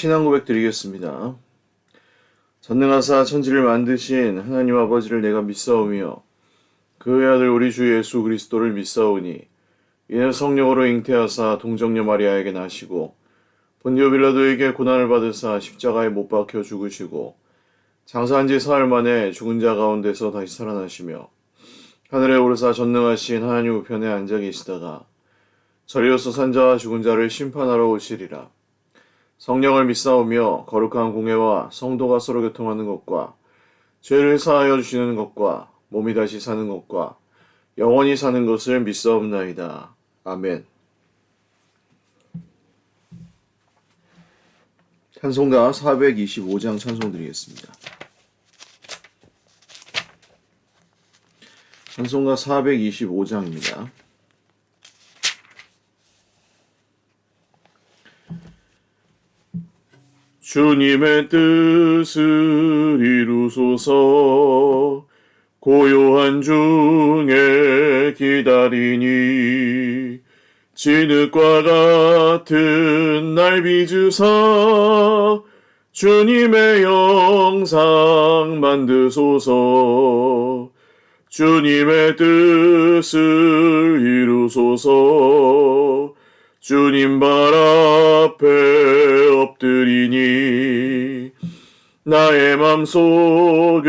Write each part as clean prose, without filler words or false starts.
신앙 고백 드리겠습니다. 전능하사 천지를 만드신 하나님 아버지를 내가 믿사오며 그의 아들 우리 주 예수 그리스도를 믿사오니 이는 성령으로 잉태하사 동정녀 마리아에게 나시고 본디오 빌라도에게 고난을 받으사 십자가에 못 박혀 죽으시고 장사한 지 사흘 만에 죽은 자 가운데서 다시 살아나시며 하늘에 오르사 전능하신 하나님 우편에 앉아 계시다가 저리로서 산 자와 죽은 자를 심판하러 오시리라. 성령을 믿사오며 거룩한 공회와 성도가 서로 교통하는 것과 죄를 사하여 주시는 것과 몸이 다시 사는 것과 영원히 사는 것을 믿사옵나이다. 아멘. 찬송가 425장 찬송 드리겠습니다. 찬송가 425장입니다. 주님의 뜻을 이루소서. 고요한 중에 기다리니 진흙과 같은 날 빚으사 주님의 영상 만드소서. 주님의 뜻을 이루소서. 주님 발 앞에 엎드리니 나의 맘속을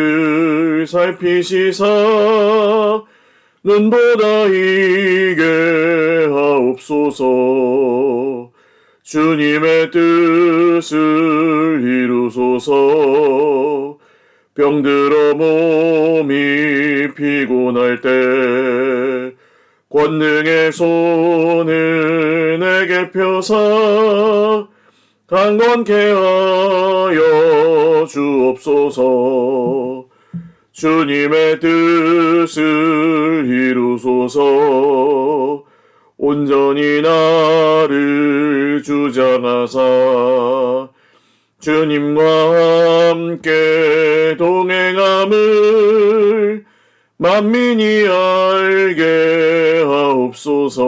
살피시사 눈보다 이게 하옵소서. 주님의 뜻을 이루소서. 병들어 몸이 피곤할 때 권능의 손을 내게 펴사 강건케 하여 주옵소서. 주님의 뜻을 이루소서. 온전히 나를 주장하사 주님과 함께 동행함을 만민이 알게 하옵소서.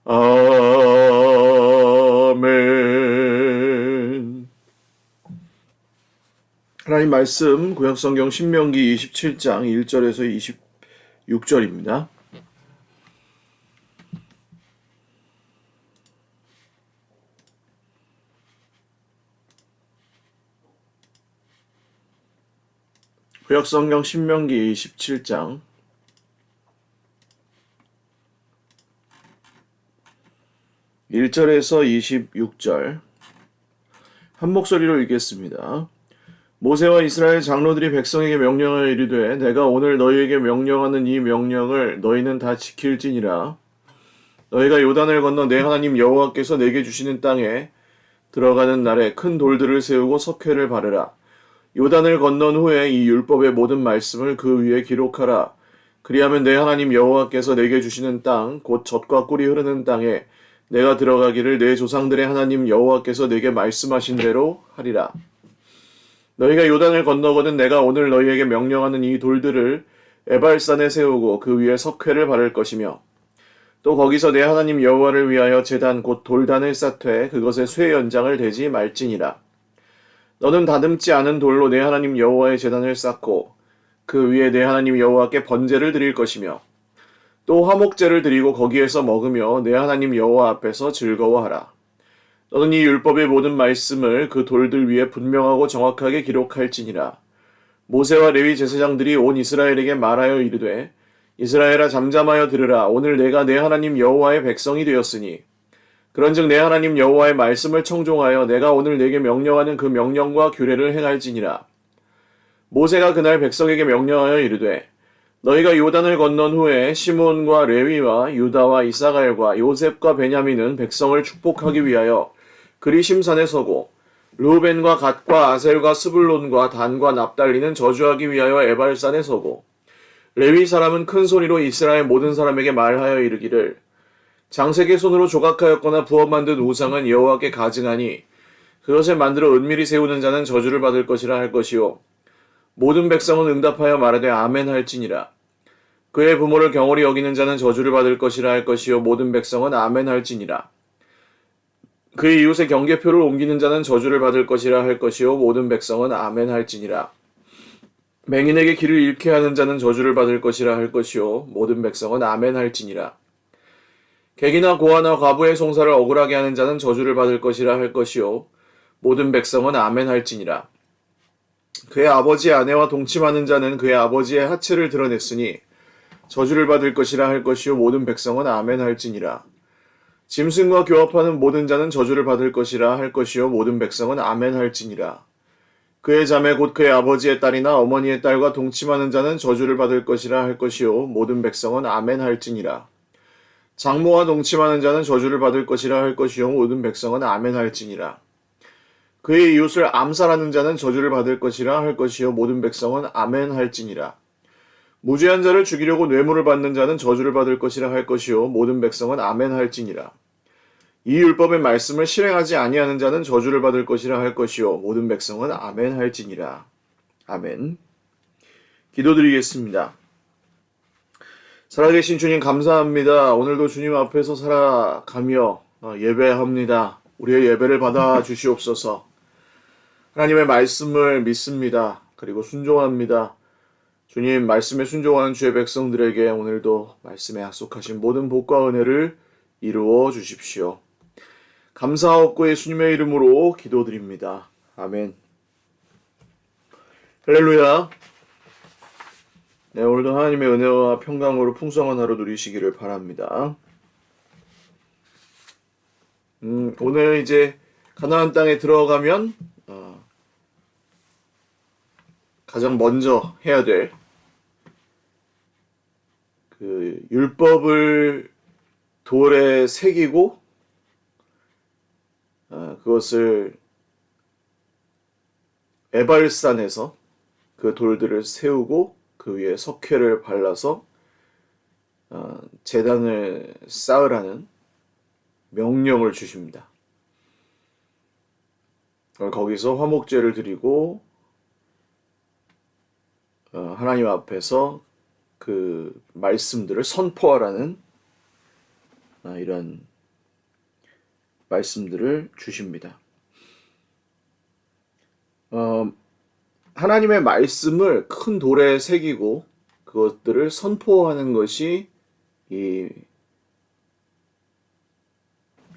아멘. 하나님 말씀 구약성경 신명기 27장 1절에서 26절입니다. 구약성경 신명기 27장 1절에서 26절 한 목소리로 읽겠습니다. 모세와 이스라엘 장로들이 백성에게 명령하여 이르되 내가 오늘 너희에게 명령하는 이 명령을 너희는 다 지킬지니라. 너희가 요단을 건너 내 하나님 여호와께서 내게 주시는 땅에 들어가는 날에 큰 돌들을 세우고 석회를 바르라. 요단을 건넌 후에 이 율법의 모든 말씀을 그 위에 기록하라. 그리하면 내 하나님 여호와께서 내게 주시는 땅 곧 젖과 꿀이 흐르는 땅에 내가 들어가기를 내 조상들의 하나님 여호와께서 내게 말씀하신 대로 하리라. 너희가 요단을 건너거든 내가 오늘 너희에게 명령하는 이 돌들을 에발산에 세우고 그 위에 석회를 바를 것이며 또 거기서 내 하나님 여호와를 위하여 제단 곧 돌단을 쌓되 그것에 쇠 연장을 대지 말지니라. 너는 다듬지 않은 돌로 내 하나님 여호와의 제단을 쌓고 그 위에 내 하나님 여호와께 번제를 드릴 것이며 또 화목제를 드리고 거기에서 먹으며 내 하나님 여호와 앞에서 즐거워하라. 너는 이 율법의 모든 말씀을 그 돌들 위에 분명하고 정확하게 기록할지니라. 모세와 레위 제사장들이 온 이스라엘에게 말하여 이르되 이스라엘아 잠잠하여 들으라. 오늘 내가 내 하나님 여호와의 백성이 되었으니 그런즉 내 하나님 여호와의 말씀을 청종하여 내가 오늘 내게 명령하는 그 명령과 규례를 행할지니라. 모세가 그날 백성에게 명령하여 이르되 너희가 요단을 건넌 후에 시몬과 레위와 유다와 이사갈과 요셉과 베냐민은 백성을 축복하기 위하여 그리심산에 서고 르우벤과 갓과 아셀과 스불론과 단과 납달리는 저주하기 위하여 에발산에 서고 레위 사람은 큰 소리로 이스라엘 모든 사람에게 말하여 이르기를 장색의 손으로 조각하였거나 부어 만든 우상은 여호와께 가증하니 그것을 만들어 은밀히 세우는 자는 저주를 받을 것이라 할 것이요 모든 백성은 응답하여 말하되 아멘 할지니라. 그의 부모를 경홀히 여기는 자는 저주를 받을 것이라 할 것이요 모든 백성은 아멘 할지니라. 그의 이웃의 경계표를 옮기는 자는 저주를 받을 것이라 할 것이요 모든 백성은 아멘 할지니라. 맹인에게 길을 잃게 하는 자는 저주를 받을 것이라 할 것이요 모든 백성은 아멘 할지니라. 객이나 고아나 과부의 송사를 억울하게 하는 자는 저주를 받을 것이라 할 것이요 모든 백성은 아멘 할지니라. 그의 아버지의 아내와 동침하는 자는 그의 아버지의 하체를 드러냈으니 저주를 받을 것이라 할 것이요 모든 백성은 아멘 할지니라. 짐승과 교합하는 모든 자는 저주를 받을 것이라 할 것이요 모든 백성은 아멘 할지니라. 그의 자매 곧 그의 아버지의 딸이나 어머니의 딸과 동침하는 자는 저주를 받을 것이라 할 것이요 모든 백성은 아멘 할지니라. 장모와 동침하는 자는 저주를 받을 것이라 할 것이요 모든 백성은 아멘 할지니라. 그의 이웃을 암살하는 자는 저주를 받을 것이라 할 것이요 모든 백성은 아멘 할지니라. 무죄한 자를 죽이려고 뇌물을 받는 자는 저주를 받을 것이라 할 것이요 모든 백성은 아멘 할지니라. 이 율법의 말씀을 실행하지 아니하는 자는 저주를 받을 것이라 할 것이요 모든 백성은 아멘 할지니라. 아멘. 기도드리겠습니다. 살아계신 주님 감사합니다. 오늘도 주님 앞에서 살아가며 예배합니다. 우리의 예배를 받아 주시옵소서. 하나님의 말씀을 믿습니다. 그리고 순종합니다. 주님 말씀에 순종하는 주의 백성들에게 오늘도 말씀에 약속하신 모든 복과 은혜를 이루어 주십시오. 감사하옵고 예수님의 이름으로 기도드립니다. 아멘. 할렐루야. 네, 오늘도 하나님의 은혜와 평강으로 풍성한 하루 누리시기를 바랍니다. 오늘 이제 가나안 땅에 들어가면 가장 먼저 해야 될 그 율법을 돌에 새기고 그것을 에발산에서 그 돌들을 세우고 그 위에 석회를 발라서 제단을 쌓으라는 명령을 주십니다. 거기서 화목제를 드리고 하나님 앞에서 그 말씀들을 선포하라는 이런 말씀들을 주십니다. 하나님의 말씀을 큰 돌에 새기고 그것들을 선포하는 것이 이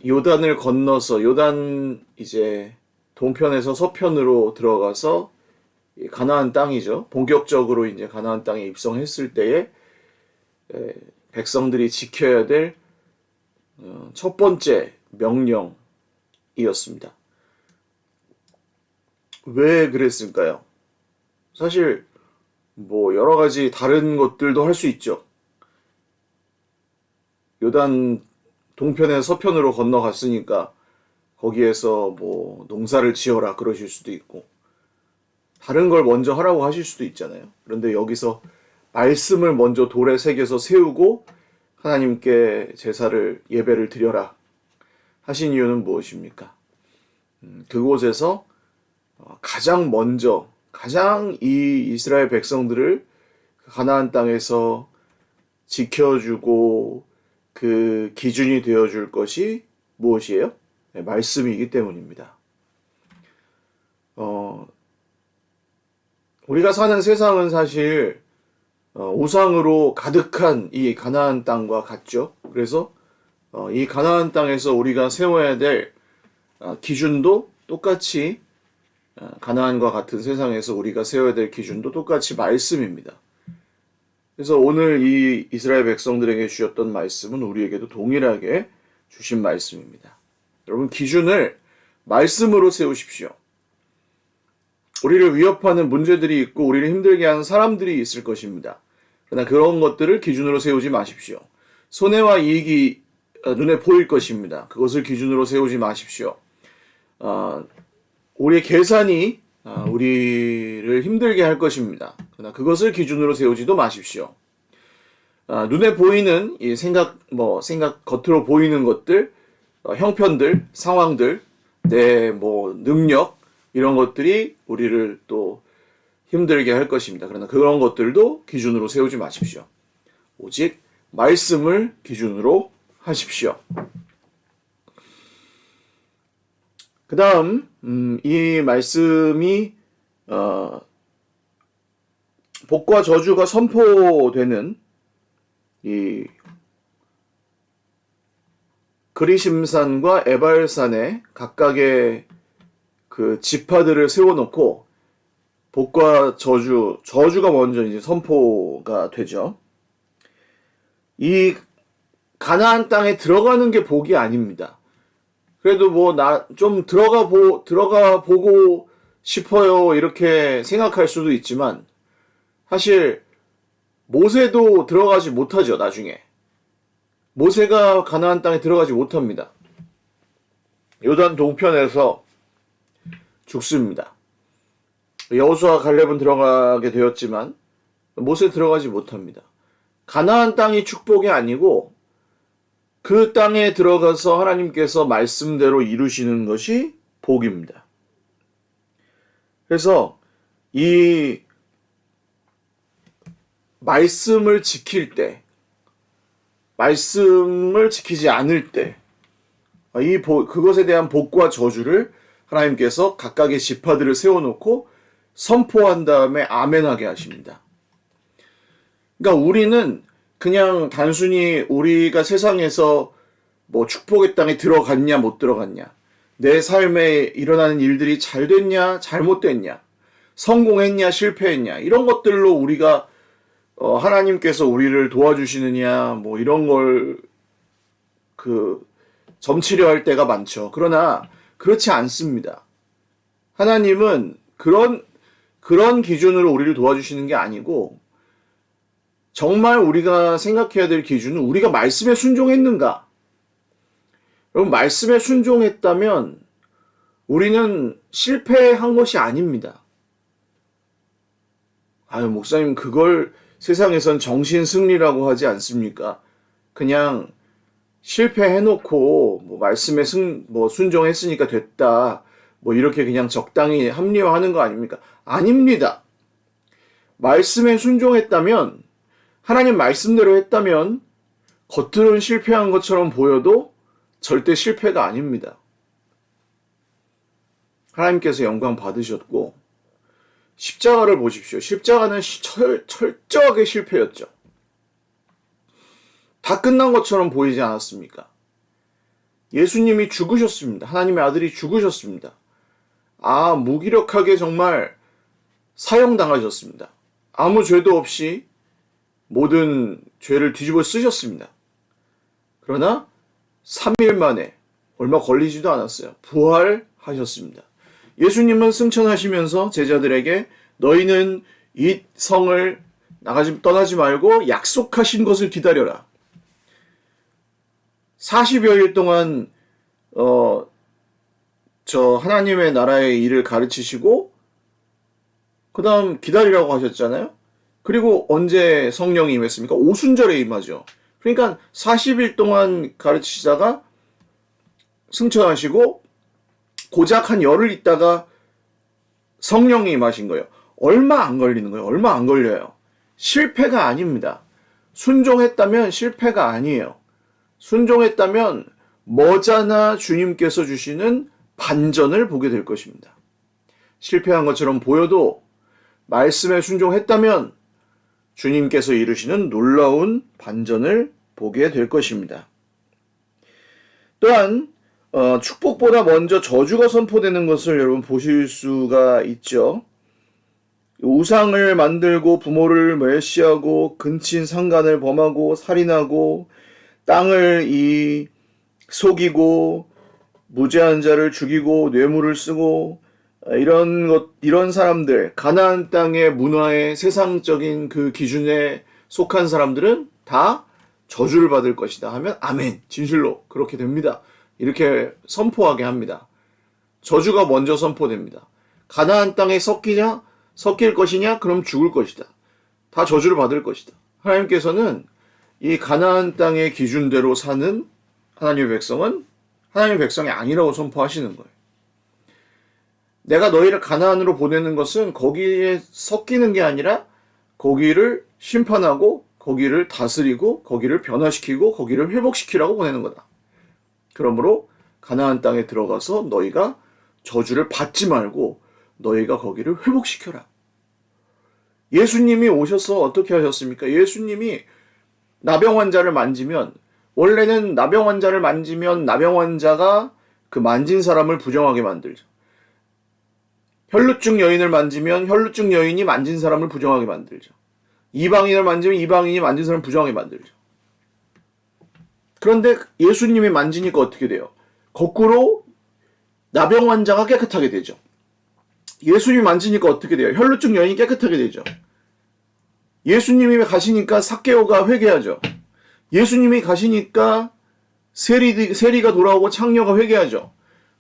요단을 건너서 요단 이제 동편에서 서편으로 들어가서 가나안 땅이죠. 본격적으로 이제 가나안 땅에 입성했을 때에 백성들이 지켜야 될 첫 번째 명령이었습니다. 왜 그랬을까요? 사실 뭐 여러 가지 다른 것들도 할 수 있죠. 요단 동편에서 서편으로 건너갔으니까 거기에서 뭐 농사를 지어라 그러실 수도 있고 다른 걸 먼저 하라고 하실 수도 있잖아요. 그런데 여기서 말씀을 먼저 돌에 새겨서 세우고 하나님께 제사를 예배를 드려라 하신 이유는 무엇입니까? 그곳에서 가장 먼저 가장 이 이스라엘 백성들을 가나안 땅에서 지켜주고 그 기준이 되어줄 것이 무엇이에요? 네, 말씀이기 때문입니다. 우리가 사는 세상은 사실 우상으로 가득한 이 가나안 땅과 같죠. 그래서 이 가나안 땅에서 우리가 세워야 될 기준도 똑같이 가나안과 같은 세상에서 우리가 세워야 될 기준도 똑같이 말씀입니다. 그래서 오늘 이 이스라엘 백성들에게 주셨던 말씀은 우리에게도 동일하게 주신 말씀입니다. 여러분, 기준을 말씀으로 세우십시오. 우리를 위협하는 문제들이 있고 우리를 힘들게 하는 사람들이 있을 것입니다. 그러나 그런 것들을 기준으로 세우지 마십시오. 손해와 이익이 눈에 보일 것입니다. 그것을 기준으로 세우지 마십시오. 우리의 계산이 우리를 힘들게 할 것입니다. 그러나 그것을 기준으로 세우지도 마십시오. 눈에 보이는 이 생각 겉으로 보이는 것들, 형편들, 상황들, 내 능력 이런 것들이 우리를 또 힘들게 할 것입니다. 그러나 그런 것들도 기준으로 세우지 마십시오. 오직 말씀을 기준으로 하십시오. 그 다음 이 말씀이 복과 저주가 선포되는 이 그리심산과 에발산에 각각의 그 지파들을 세워놓고 복과 저주가 먼저 이제 선포가 되죠. 이 가나안 땅에 들어가는 게 복이 아닙니다. 그래도 나 좀 들어가 보고 싶어요 이렇게 생각할 수도 있지만 사실 모세도 들어가지 못하죠. 나중에 모세가 가나안 땅에 들어가지 못합니다. 요단 동편에서 죽습니다. 여호수아 갈렙은 들어가게 되었지만 모세 들어가지 못합니다. 가나안 땅이 축복이 아니고 그 땅에 들어가서 하나님께서 말씀대로 이루시는 것이 복입니다. 그래서 이 말씀을 지킬 때, 말씀을 지키지 않을 때, 그것에 대한 복과 저주를 하나님께서 각각의 지파들을 세워놓고 선포한 다음에 아멘하게 하십니다. 그러니까 우리는 그냥 단순히 우리가 세상에서 축복의 땅에 들어갔냐 못 들어갔냐, 내 삶에 일어나는 일들이 잘 됐냐 잘못됐냐, 성공했냐 실패했냐 이런 것들로 우리가 하나님께서 우리를 도와주시느냐 이런 걸 점치려 할 때가 많죠. 그러나 그렇지 않습니다. 하나님은 그런 기준으로 우리를 도와주시는 게 아니고 정말 우리가 생각해야 될 기준은 우리가 말씀에 순종했는가? 여러분, 말씀에 순종했다면 우리는 실패한 것이 아닙니다. 목사님 그걸 세상에선 정신승리라고 하지 않습니까? 그냥 실패해놓고 말씀에 순종했으니까 됐다. 이렇게 그냥 적당히 합리화하는 거 아닙니까? 아닙니다. 말씀에 순종했다면 하나님 말씀대로 했다면 겉으로는 실패한 것처럼 보여도 절대 실패가 아닙니다. 하나님께서 영광 받으셨고 십자가를 보십시오. 십자가는 철저하게 실패였죠. 다 끝난 것처럼 보이지 않았습니까? 예수님이 죽으셨습니다. 하나님의 아들이 죽으셨습니다. 무기력하게 정말 사형당하셨습니다. 아무 죄도 없이 모든 죄를 뒤집어 쓰셨습니다. 그러나 3일 만에 얼마 걸리지도 않았어요. 부활하셨습니다. 예수님은 승천하시면서 제자들에게 너희는 이 성을 떠나지 말고 약속하신 것을 기다려라. 40여일 동안 하나님의 나라의 일을 가르치시고 그 다음 기다리라고 하셨잖아요. 그리고 언제 성령이 임했습니까? 오순절에 임하죠. 그러니까 40일 동안 가르치시다가 승천하시고 고작 한 열흘 있다가 성령이 임하신 거예요. 얼마 안 걸리는 거예요. 얼마 안 걸려요. 실패가 아닙니다. 순종했다면 실패가 아니에요. 순종했다면 머지않아 주님께서 주시는 반전을 보게 될 것입니다. 실패한 것처럼 보여도 말씀에 순종했다면 주님께서 이루시는 놀라운 반전을 보게 될 것입니다. 또한 축복보다 먼저 저주가 선포되는 것을 여러분 보실 수가 있죠. 우상을 만들고 부모를 멸시하고 근친 상간을 범하고 살인하고 땅을 속이고 무죄한 자를 죽이고 뇌물을 쓰고 이런 사람들, 가나안 땅의 문화의 세상적인 그 기준에 속한 사람들은 다 저주를 받을 것이다 하면 아멘, 진실로 그렇게 됩니다. 이렇게 선포하게 합니다. 저주가 먼저 선포됩니다. 가나안 땅에 섞일 것이냐? 그럼 죽을 것이다. 다 저주를 받을 것이다. 하나님께서는 이 가나안 땅의 기준대로 사는 하나님의 백성은 하나님의 백성이 아니라고 선포하시는 거예요. 내가 너희를 가나안으로 보내는 것은 거기에 섞이는 게 아니라 거기를 심판하고 거기를 다스리고 거기를 변화시키고 거기를 회복시키라고 보내는 거다. 그러므로 가나안 땅에 들어가서 너희가 저주를 받지 말고 너희가 거기를 회복시켜라. 예수님이 오셔서 어떻게 하셨습니까? 예수님이 나병 환자를 만지면, 원래는 나병 환자를 만지면 나병 환자가 그 만진 사람을 부정하게 만들죠. 혈루증 여인을 만지면 혈루증 여인이 만진 사람을 부정하게 만들죠. 이방인을 만지면 이방인이 만진 사람을 부정하게 만들죠. 그런데 예수님이 만지니까 어떻게 돼요? 거꾸로 나병 환자가 깨끗하게 되죠. 예수님이 만지니까 어떻게 돼요? 혈루증 여인이 깨끗하게 되죠. 예수님이 가시니까 삭개오가 회개하죠. 예수님이 가시니까 세리가 돌아오고 창녀가 회개하죠.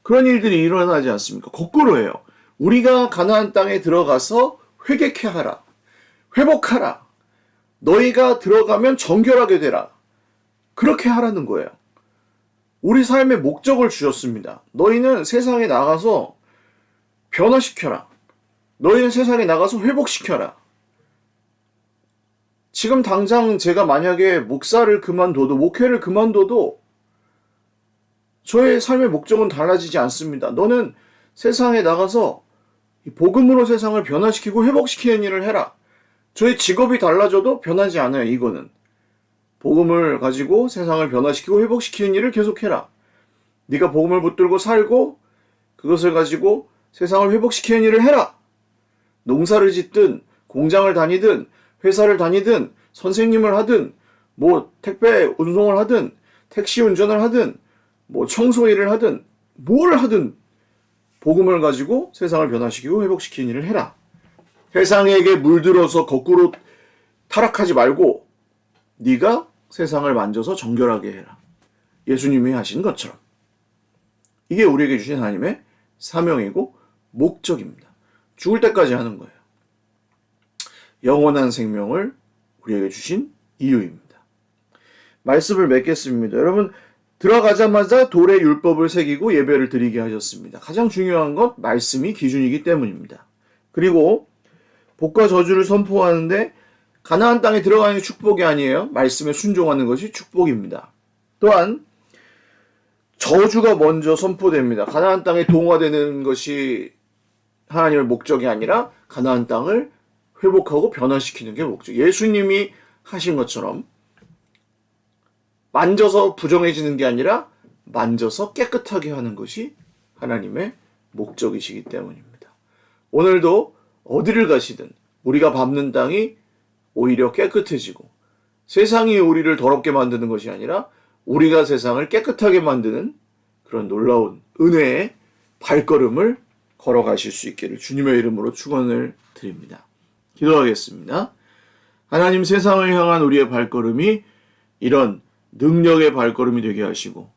그런 일들이 일어나지 않습니까? 거꾸로예요. 우리가 가나안 땅에 들어가서 회개케 하라. 회복하라. 너희가 들어가면 정결하게 되라. 그렇게 하라는 거예요. 우리 삶의 목적을 주셨습니다. 너희는 세상에 나가서 변화시켜라. 너희는 세상에 나가서 회복시켜라. 지금 당장 제가 만약에 목회를 그만둬도 저의 삶의 목적은 달라지지 않습니다. 너는 세상에 나가서 복음으로 세상을 변화시키고 회복시키는 일을 해라. 저의 직업이 달라져도 변하지 않아요. 이거는 복음을 가지고 세상을 변화시키고 회복시키는 일을 계속해라. 네가 복음을 붙들고 살고 그것을 가지고 세상을 회복시키는 일을 해라. 농사를 짓든 공장을 다니든 회사를 다니든 선생님을 하든 택배 운송을 하든 택시 운전을 하든 청소 일을 하든 뭘 하든 복음을 가지고 세상을 변화시키고 회복시키는 일을 해라. 세상에게 물들어서 거꾸로 타락하지 말고 네가 세상을 만져서 정결하게 해라. 예수님이 하신 것처럼. 이게 우리에게 주신 하나님의 사명이고 목적입니다. 죽을 때까지 하는 거예요. 영원한 생명을 우리에게 주신 이유입니다. 말씀을 맺겠습니다. 여러분, 들어가자마자 돌에 율법을 새기고 예배를 드리게 하셨습니다. 가장 중요한 건 말씀이 기준이기 때문입니다. 그리고 복과 저주를 선포하는데 가나안 땅에 들어가는 게 축복이 아니에요. 말씀에 순종하는 것이 축복입니다. 또한 저주가 먼저 선포됩니다. 가나안 땅에 동화되는 것이 하나님의 목적이 아니라 가나안 땅을 회복하고 변화시키는 게 목적. 예수님이 하신 것처럼 만져서 부정해지는 게 아니라 만져서 깨끗하게 하는 것이 하나님의 목적이시기 때문입니다. 오늘도 어디를 가시든 우리가 밟는 땅이 오히려 깨끗해지고 세상이 우리를 더럽게 만드는 것이 아니라 우리가 세상을 깨끗하게 만드는 그런 놀라운 은혜의 발걸음을 걸어가실 수 있기를 주님의 이름으로 축원을 드립니다. 기도하겠습니다. 하나님, 세상을 향한 우리의 발걸음이 이런 능력의 발걸음이 되게 하시고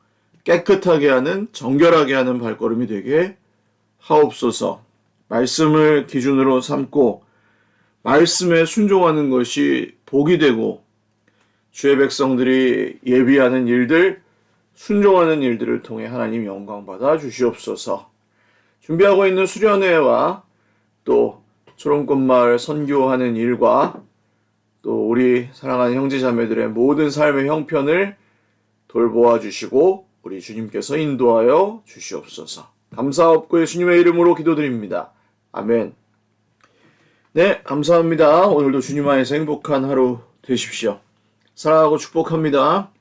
깨끗하게 하는, 정결하게 하는 발걸음이 되게 하옵소서. 말씀을 기준으로 삼고 말씀에 순종하는 것이 복이 되고 주의 백성들이 예비하는 일들, 순종하는 일들을 통해 하나님 영광 받아 주시옵소서. 준비하고 있는 수련회와 또 초롱꽃마을 선교하는 일과 또 우리 사랑하는 형제자매들의 모든 삶의 형편을 돌보아 주시고 우리 주님께서 인도하여 주시옵소서. 감사하옵고 예수님의 이름으로 기도드립니다. 아멘. 네, 감사합니다. 오늘도 주님 안에서 행복한 하루 되십시오. 사랑하고 축복합니다.